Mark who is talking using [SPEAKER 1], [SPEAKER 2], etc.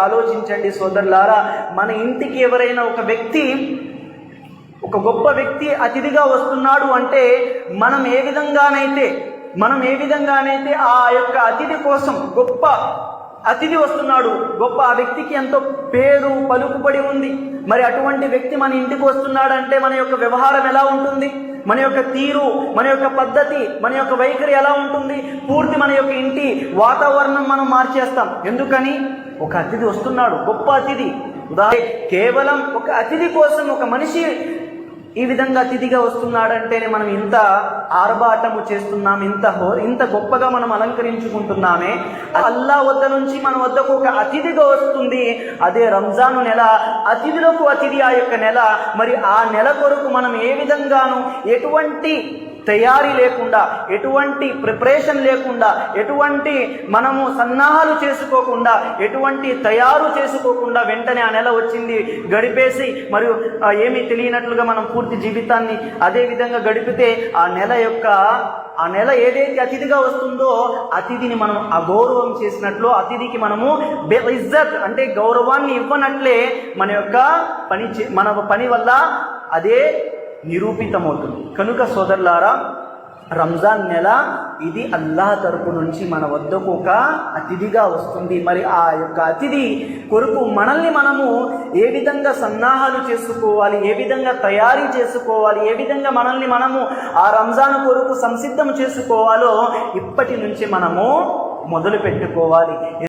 [SPEAKER 1] ఆలోచించండి సోదరులారా, మన ఇంటికి ఎవరైనా ఒక గొప్ప వ్యక్తి అతిథిగా వస్తున్నాడు అంటే మనం ఏ విధంగానైతే ఆ యొక్క అతిథి కోసం, గొప్ప అతిథి వస్తున్నాడు, గొప్ప ఆ వ్యక్తికి ఎంతో పేరు పలుకుబడి ఉంది, మరి అటువంటి వ్యక్తి మన ఇంటికి వస్తున్నాడంటే మన యొక్క వ్యవహారం ఎలా ఉంటుంది, మన యొక్క తీరు, మన యొక్క పద్ధతి, మన యొక్క వైఖరి ఎలా ఉంటుంది, పూర్తి మన యొక్క ఇంటి వాతావరణం మనం మార్చేస్తాం. ఎందుకని? ఒక అతిథి వస్తున్నాడు, గొప్ప అతిథి. కేవలం ఒక అతిథి కోసం ఒక మనిషి ఈ విధంగా అతిథిగా వస్తున్నాడంటేనే మనం ఇంత ఆర్భాటము చేస్తున్నాం, ఇంత గొప్పగా మనం అలంకరించుకుంటున్నామే. అల్లా వద్ద నుంచి మన వద్దకు ఒక అతిథిగా వస్తుంది. అదే రంజాను నెల, అతిథులకు అతిథి ఆ యొక్క నెల. మరి ఆ నెల కొరకు మనం ఏ విధంగానూ ఎటువంటి తయారీ లేకుండా, ఎటువంటి ప్రిపరేషన్ లేకుండా, ఎటువంటి మనము సన్నాహాలు చేసుకోకుండా, ఎటువంటి తయారు చేసుకోకుండా వెంటనే ఆ నెల వచ్చింది గడిపేసి మరియు ఏమీ తెలియనట్లుగా మనం పూర్తి జీవితాన్ని అదే విధంగా గడిపితే ఆ నెల ఏదైతే అతిథిగా వస్తుందో అతిథిని మనం అగౌరవం చేసినట్లు, అతిథికి మనము బెఇజ్జత్ అంటే గౌరవాన్ని ఇవ్వనట్లే మన పని వల్ల అదే నిరూపితమవుతుంది. కనుక సోదరులారా, రంజాన్ నెల ఇది అల్లాహ్ తరపు నుంచి మన వద్దకు ఒక అతిథిగా వస్తుంది. మరి ఆ యొక్క అతిథి కొరకు మనల్ని మనము ఏ విధంగా సన్నాహాలు చేసుకోవాలి, ఏ విధంగా తయారీ చేసుకోవాలి, ఏ విధంగా మనల్ని మనము ఆ రంజాన్ కొరకు సంసిద్ధం చేసుకోవాలో ఇప్పటి నుంచి మనము మొదలు పెట్టుకోవాలి.